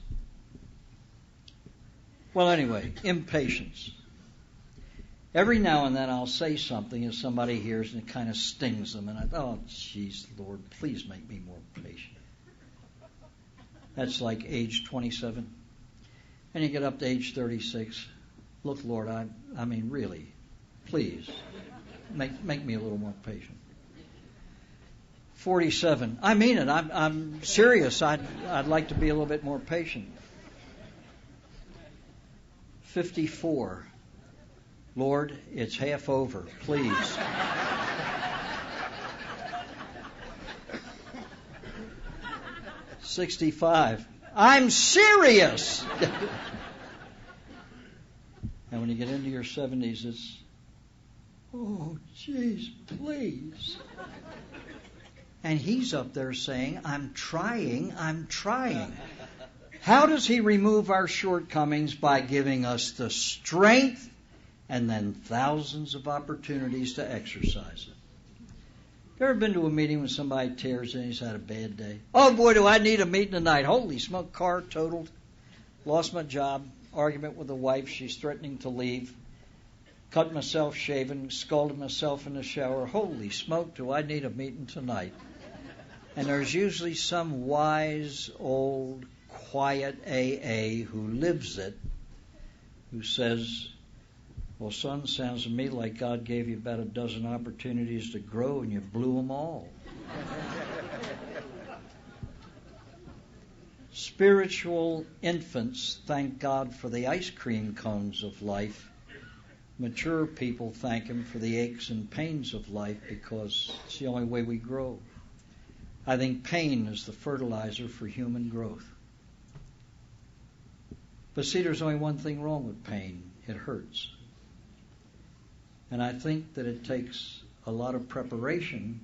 Well, anyway, impatience. Every now and then I'll say something and somebody hears and it kind of stings them. And oh, geez, Lord, please make me more patient. That's like age 27. And you get up to age 36. Look, Lord, I mean, really, please, make me a little more patient. 47. I mean it. I'm serious. I'd like to be a little bit more patient. 54. Lord, it's half over. Please. 65. I'm serious. And when you get into your 70s, it's, oh, geez, please. And he's up there saying, I'm trying. How does he remove our shortcomings? By giving us the strength and then thousands of opportunities to exercise it. You ever been to a meeting when somebody tears in, he's had a bad day? Oh boy, do I need a meeting tonight. Holy smoke, car totaled. Lost my job. Argument with the wife. She's threatening to leave. Cut myself shaving. Scalded myself in the shower. Holy smoke, do I need a meeting tonight? And there's usually some wise, old, quiet AA who lives it, who says, well, son, sounds to me like God gave you about a dozen opportunities to grow and you blew them all. Spiritual infants thank God for the ice cream cones of life. Mature people thank Him for the aches and pains of life because it's the only way we grow. I think pain is the fertilizer for human growth. But see, there's only one thing wrong with pain. It hurts. And I think that it takes a lot of preparation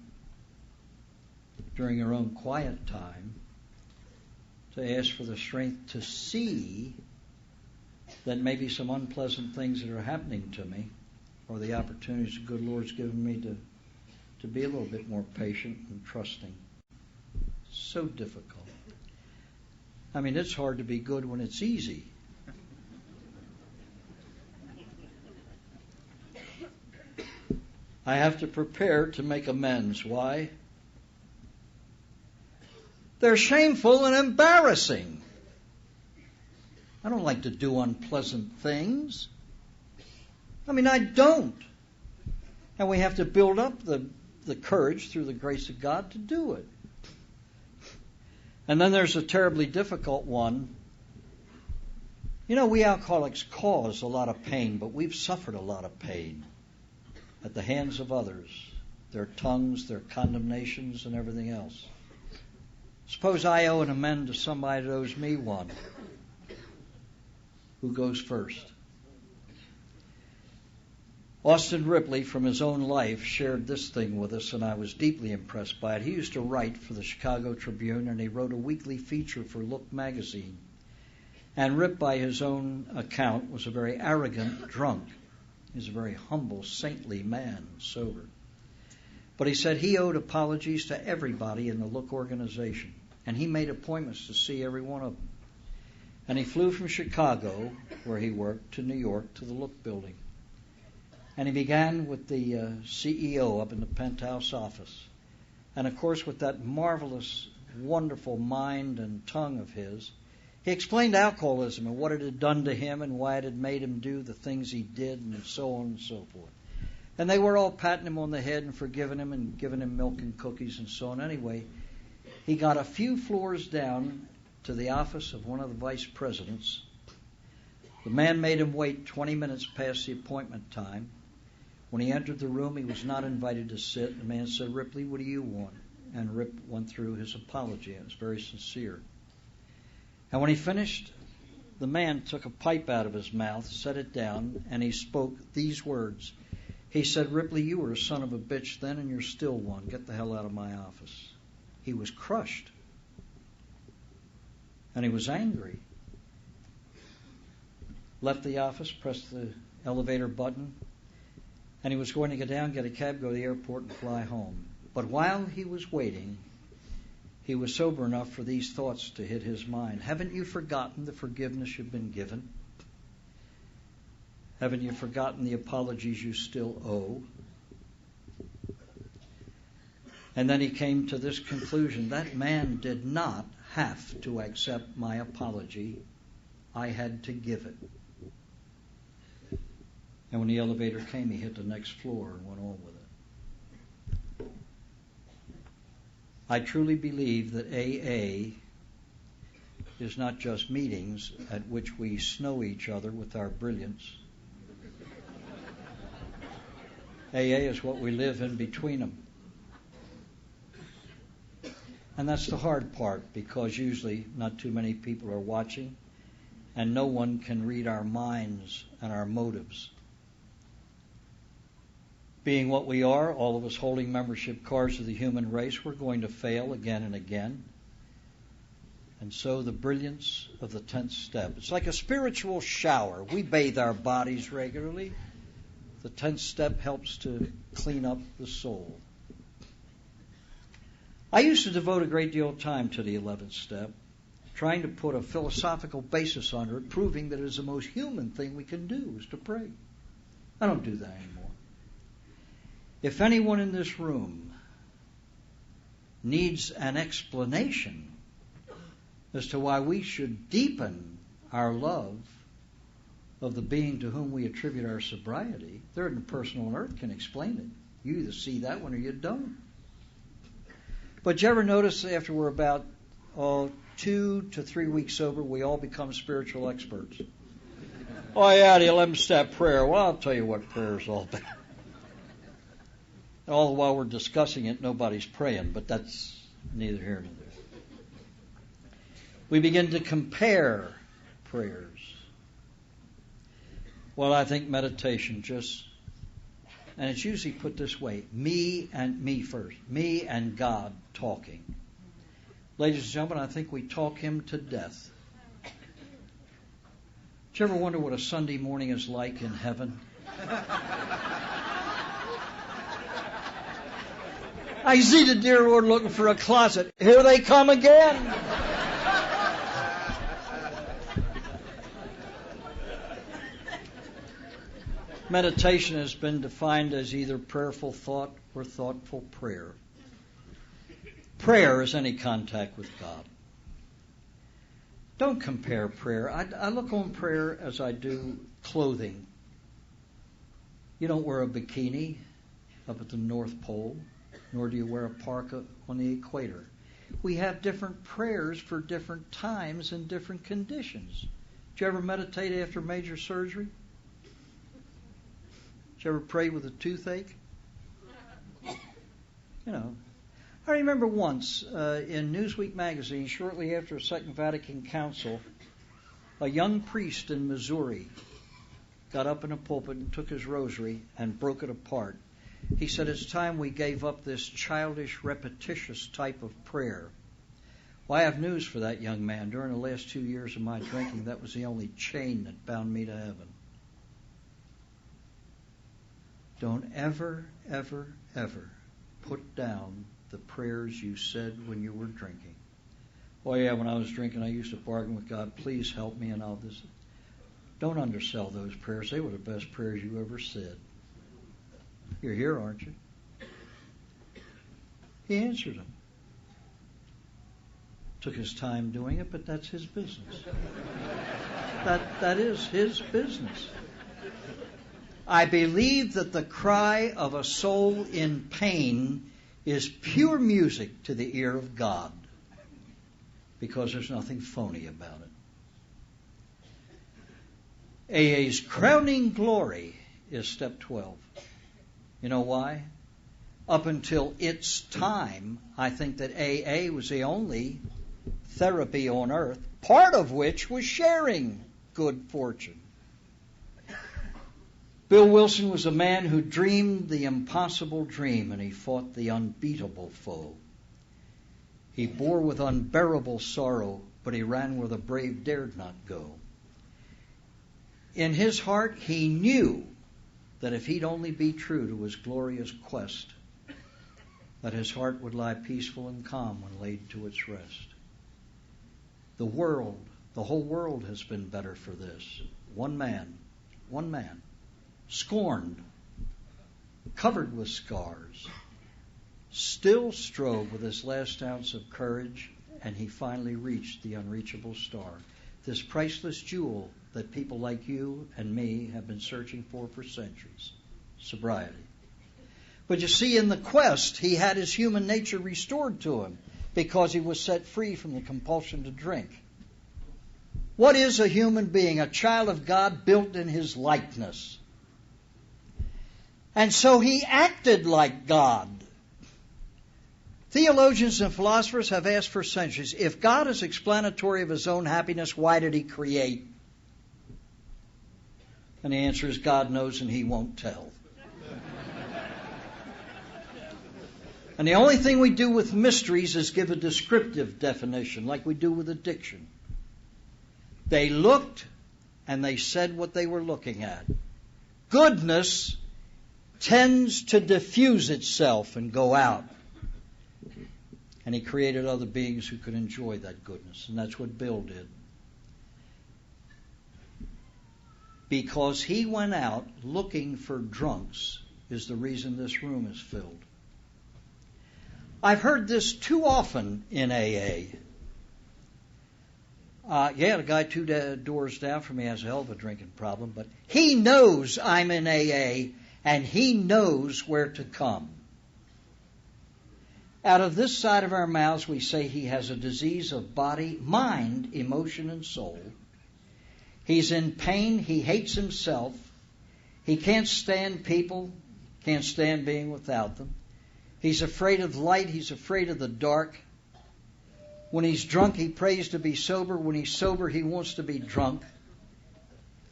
during your own quiet time to ask for the strength to see that maybe some unpleasant things that are happening to me or the opportunities the good Lord's given me to be a little bit more patient and trusting. So difficult. I mean, it's hard to be good when it's easy. I have to prepare to make amends. Why? They're shameful and embarrassing. I don't like to do unpleasant things. I don't. And we have to build up the courage through the grace of God to do it. And then there's a terribly difficult one. We alcoholics cause a lot of pain, but we've suffered a lot of pain at the hands of others, their tongues, their condemnations, and everything else. Suppose I owe an amend to somebody that owes me one. Who goes first? Austin Ripley, from his own life, shared this thing with us, and I was deeply impressed by it. He used to write for the Chicago Tribune, and he wrote a weekly feature for Look magazine. And Rip, by his own account, was a very arrogant drunk. He was a very humble, saintly man, sober. But he said he owed apologies to everybody in the Look organization, and he made appointments to see every one of them. And he flew from Chicago, where he worked, to New York, to the Look building. And he began with the CEO up in the penthouse office. And of course, with that marvelous, wonderful mind and tongue of his, he explained alcoholism and what it had done to him and why it had made him do the things he did and so on and so forth. And they were all patting him on the head and forgiving him and giving him milk and cookies and so on. Anyway, he got a few floors down to the office of one of the vice presidents. The man made him wait 20 minutes past the appointment time. When he entered the room, he was not invited to sit. The man said, "Ripley, what do you want?" And Rip went through his apology. It was very sincere. And when he finished, the man took a pipe out of his mouth, set it down, and he spoke these words. He said, "Ripley, you were a son of a bitch then, and you're still one. Get the hell out of my office." He was crushed. And he was angry. Left the office, pressed the elevator button, and he was going to get down, get a cab, go to the airport, and fly home. But while he was waiting, he was sober enough for these thoughts to hit his mind. Haven't you forgotten the forgiveness you've been given? Haven't you forgotten the apologies you still owe? And then he came to this conclusion. That man did not have to accept my apology. I had to give it. And when the elevator came, he hit the next floor and went on with it. I truly believe that AA is not just meetings at which we snow each other with our brilliance. AA is what we live in between them. And that's the hard part, because usually not too many people are watching, and no one can read our minds and our motives. Being what we are, all of us holding membership cards of the human race, we're going to fail again and again. And so the brilliance of the 10th step. It's like a spiritual shower. We bathe our bodies regularly. The 10th step helps to clean up the soul. I used to devote a great deal of time to the 11th step, trying to put a philosophical basis under it, proving that it is the most human thing we can do, is to pray. I don't do that anymore. If anyone in this room needs an explanation as to why we should deepen our love of the being to whom we attribute our sobriety, there isn't a person on earth can explain it. You either see that one or you don't. But you ever notice after we're about 2 to 3 weeks sober, we all become spiritual experts? Oh yeah, the 11-step prayer. Well, I'll tell you what prayer is all about. All the while we're discussing it, nobody's praying, but that's neither here nor there. We begin to compare prayers. Well, I think meditation and it's usually put this way, me first, me and God talking. Ladies and gentlemen, I think we talk Him to death. Do you ever wonder what a Sunday morning is like in heaven? I see the dear Lord looking for a closet. Here they come again. Meditation has been defined as either prayerful thought or thoughtful prayer. Prayer is any contact with God. Don't compare prayer. I look on prayer as I do clothing. You don't wear a bikini up at the North Pole, nor do you wear a parka on the equator. We have different prayers for different times and different conditions. Did you ever meditate after major surgery? Did you ever pray with a toothache? You know, I remember once in Newsweek magazine, shortly after the Second Vatican Council, a young priest in Missouri got up in a pulpit and took his rosary and broke it apart. He said, it's time we gave up this childish, repetitious type of prayer. Well, I have news for that young man. During the last 2 years of my drinking, that was the only chain that bound me to heaven. Don't ever, ever, ever put down the prayers you said when you were drinking. Oh yeah, when I was drinking, I used to bargain with God, please help me and all this. Don't undersell those prayers. They were the best prayers you ever said. You're here, aren't you? He answered them. Took his time doing it, but that's his business. That is his business. I believe that the cry of a soul in pain is pure music to the ear of God, because there's nothing phony about it. AA's crowning glory is step 12. You know why? Up until its time, I think that AA was the only therapy on earth, part of which was sharing good fortune. Bill Wilson was a man who dreamed the impossible dream, and he fought the unbeatable foe. He bore with unbearable sorrow, but he ran where the brave dared not go. In his heart, he knew that if he'd only be true to his glorious quest, that his heart would lie peaceful and calm when laid to its rest. The whole world has been better for this. One man, scorned, covered with scars, still strove with his last ounce of courage, and he finally reached the unreachable star. This priceless jewel that people like you and me have been searching for centuries. Sobriety. But you see, in the quest, he had his human nature restored to him because he was set free from the compulsion to drink. What is a human being? A child of God built in his likeness. And so he acted like God. Theologians and philosophers have asked for centuries, if God is explanatory of his own happiness, why did he create? And the answer is God knows and he won't tell. And the only thing we do with mysteries is give a descriptive definition, like we do with addiction. They looked and they said what they were looking at. Goodness tends to diffuse itself and go out. And he created other beings who could enjoy that goodness. And that's what Bill did. Because he went out looking for drunks is the reason this room is filled. I've heard this too often in AA. The guy 2 doors down from me has a hell of a drinking problem, but he knows I'm in AA and he knows where to come. Out of this side of our mouths, we say he has a disease of body, mind, emotion, and soul. He's in pain. He hates himself. He can't stand people, can't stand being without them. He's afraid of light. He's afraid of the dark. When he's drunk, he prays to be sober. When he's sober, he wants to be drunk.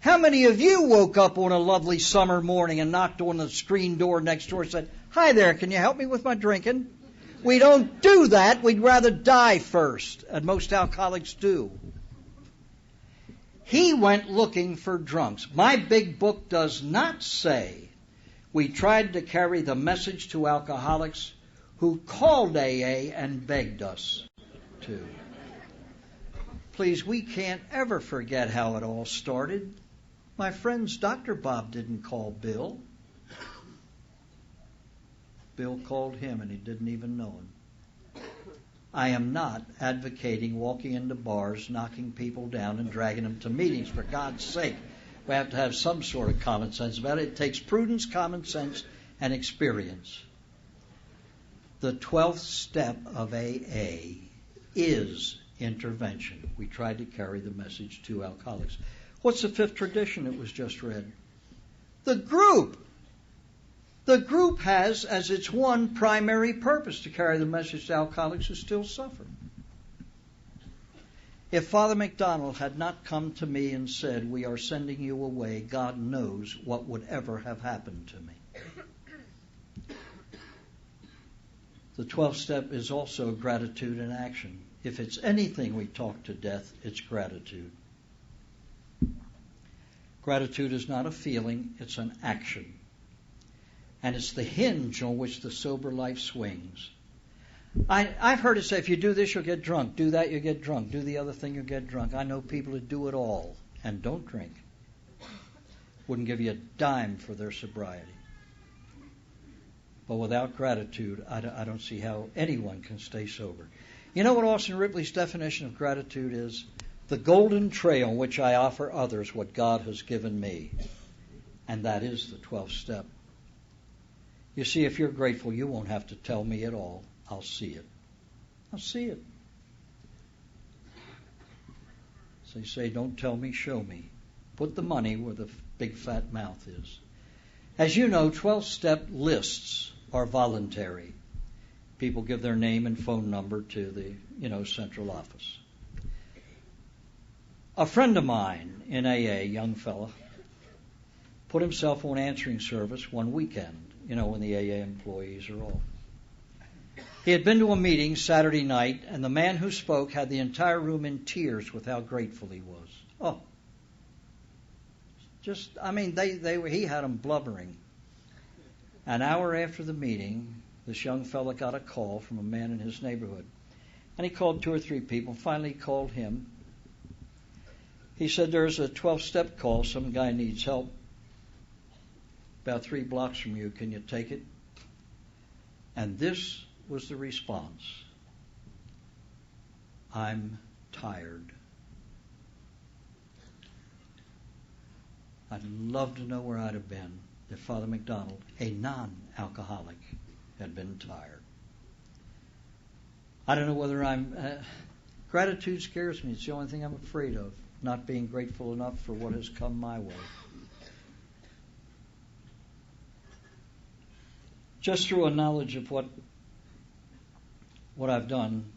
How many of you woke up on a lovely summer morning and knocked on the screen door next door and said, "Hi there, can you help me with my drinking?" We don't do that. We'd rather die first, and most alcoholics do. He went looking for drunks. My big book does not say we tried to carry the message to alcoholics who called AA and begged us to. Please, we can't ever forget how it all started. My friends, Dr. Bob didn't call Bill. Bill called him, and he didn't even know him. I am not advocating walking into bars, knocking people down, and dragging them to meetings. For God's sake, we have to have some sort of common sense about it. It takes prudence, common sense, and experience. The 12th step of AA is intervention. We tried to carry the message to alcoholics. What's the 5th tradition that was just read? The group. The group has as its one primary purpose to carry the message to alcoholics who still suffer. If Father McDonald had not come to me and said, "We are sending you away," God knows what would ever have happened to me. The 12th step is also gratitude in action. If it's anything we talk to death, it's gratitude. Gratitude is not a feeling, it's an action. And it's the hinge on which the sober life swings. I've heard it say, if you do this, you'll get drunk. Do that, you'll get drunk. Do the other thing, you'll get drunk. I know people who do it all and don't drink. Wouldn't give you a dime for their sobriety. But without gratitude, I don't see how anyone can stay sober. You know what Austin Ripley's definition of gratitude is? The golden tray on which I offer others what God has given me. And that is the 12th step. You see, if you're grateful, you won't have to tell me at all. I'll see it. I'll see it. So you say, don't tell me, show me. Put the money where the big fat mouth is. As you know, 12-step lists are voluntary. People give their name and phone number to the, central office. A friend of mine in AA, young fella, put himself on answering service one weekend, when the AA employees are off. He had been to a meeting Saturday night, and the man who spoke had the entire room in tears with how grateful he was. Oh. He had them blubbering. An hour after the meeting, this young fella got a call from a man in his neighborhood. And he called 2 or 3 people. Finally, he called him. He said, there's a 12-step call. Some guy needs help. About 3 blocks from you. Can you take it? And this was the response. I'm tired. I'd love to know where I'd have been if Father McDonald, a non-alcoholic, had been tired. I don't know whether gratitude scares me. It's the only thing I'm afraid of, not being grateful enough for what has come my way. Just through a knowledge of what I've done,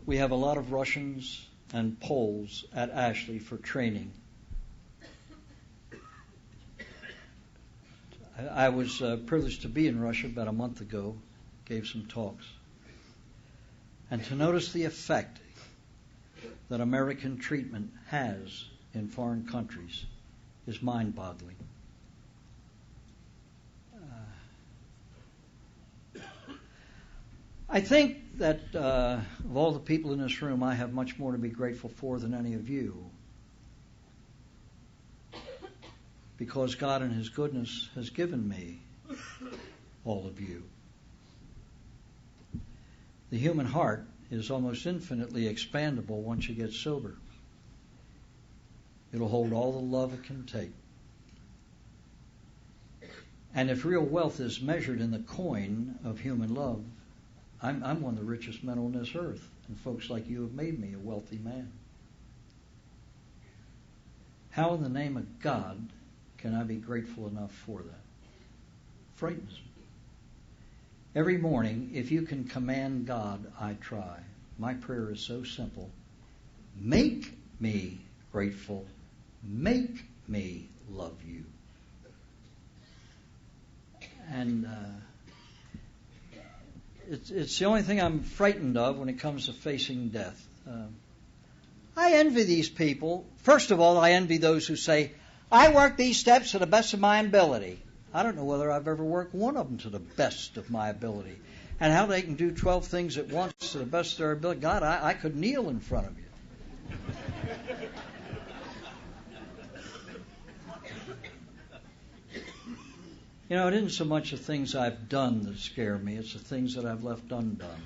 we have a lot of Russians and Poles at Ashley for training. I was privileged to be in Russia about a month ago, gave some talks. And to notice the effect that American treatment has in foreign countries is mind-boggling. I think that of all the people in this room, I have much more to be grateful for than any of you. Because God in His goodness has given me all of you. The human heart is almost infinitely expandable once you get sober. It'll hold all the love it can take. And if real wealth is measured in the coin of human love, I'm one of the richest men on this earth, and folks like you have made me a wealthy man. How in the name of God can I be grateful enough for that? Frightens me. Every morning, if you can command God, I try. My prayer is so simple. Make me grateful. Make me love you. And it's the only thing I'm frightened of when it comes to facing death. I envy these people. First of all, I envy those who say, I work these steps to the best of my ability. I don't know whether I've ever worked one of them to the best of my ability. And how they can do 12 things at once to the best of their ability. God, I could kneel in front of you. You know, it isn't so much the things I've done that scare me, it's the things that I've left undone.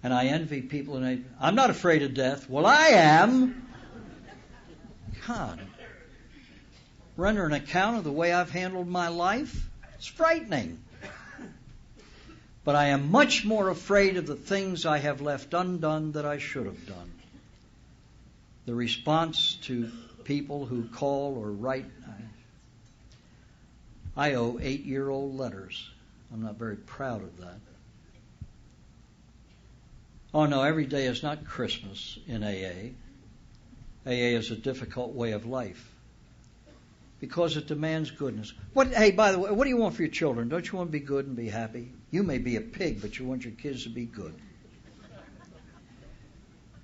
And I envy people, and I'm not afraid of death. Well, I am. God. Render an account of the way I've handled my life? It's frightening. But I am much more afraid of the things I have left undone that I should have done. The response to people who call or write. I owe 8-year-old letters. I'm not very proud of that. Oh no, every day is not Christmas in AA. AA is a difficult way of life because it demands goodness. Hey, by the way, what do you want for your children? Don't you want to be good and be happy? You may be a pig, but you want your kids to be good.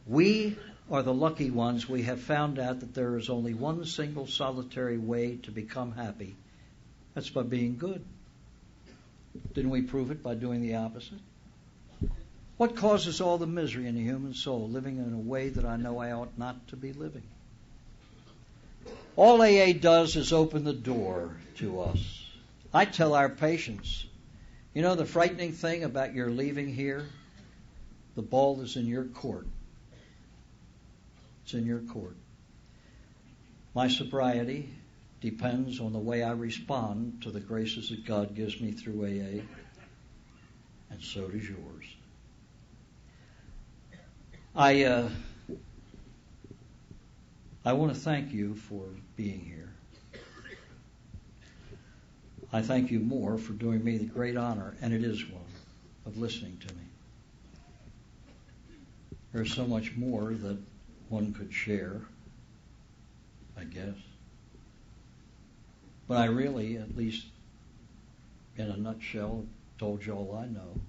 We are the lucky ones. We have found out that there is only one single solitary way to become happy. That's by being good. Didn't we prove it by doing the opposite? What causes all the misery in the human soul? Living in a way that I know I ought not to be living. All AA does is open the door to us. I tell our patients, you know the frightening thing about your leaving here? The ball is in your court. It's in your court. My sobriety depends on the way I respond to the graces that God gives me through AA, and so does yours. I want to thank you for being here. I thank you more for doing me the great honor, and it is one, of listening to me. There's so much more that one could share, I guess. But I really, at least in a nutshell, told you all I know.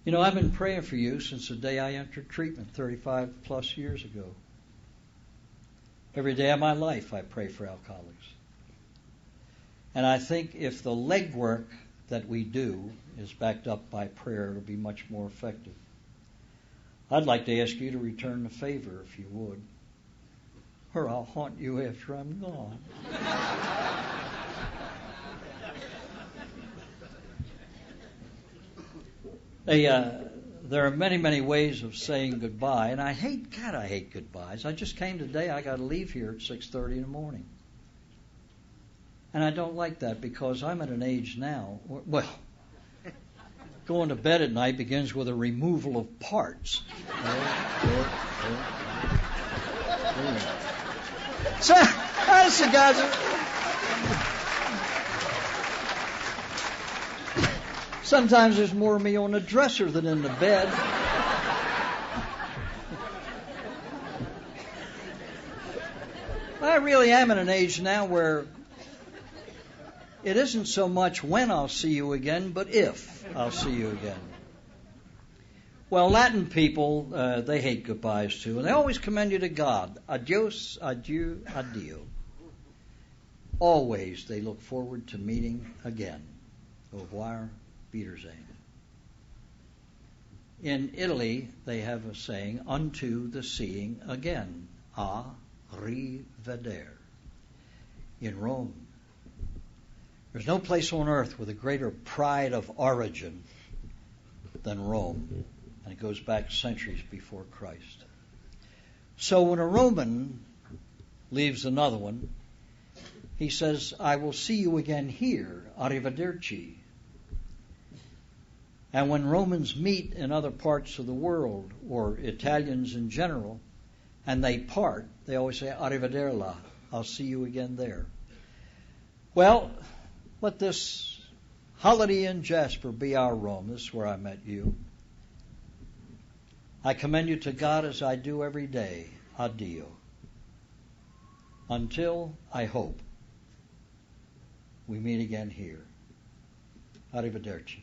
You know, I've been praying for you since the day I entered treatment 35 plus years ago. Every day of my life I pray for alcoholics. And I think if the legwork that we do is backed up by prayer, it'll be much more effective. I'd like to ask you to return the favor if you would. Or I'll haunt you after I'm gone. There are many, many ways of saying goodbye, and I hate goodbyes. I just came today. I got to leave here at 6:30 in the morning. And I don't like that because I'm at an age now, well, going to bed at night begins with a removal of parts. So, that's the guys. Sometimes there's more of me on the dresser than in the bed. I really am at an age now where it isn't so much when I'll see you again, but if I'll see you again. Well, Latin people, they hate goodbyes too, and they always commend you to God. Adios, adieu, adio. Always they look forward to meeting again. Au revoir, Wiedersehen. In Italy, they have a saying, unto the seeing again. A rivedere. In Rome, there's no place on earth with a greater pride of origin than Rome. And it goes back centuries before Christ. So when a Roman leaves another one, he says, I will see you again here, arrivederci. And when Romans meet in other parts of the world, or Italians in general, and they part, they always say, arrivederla, I'll see you again there. Well, let this holiday in Jasper be our Rome. This is where I met you. I commend you to God as I do every day. Addio. Until, I hope, we meet again here. Arrivederci.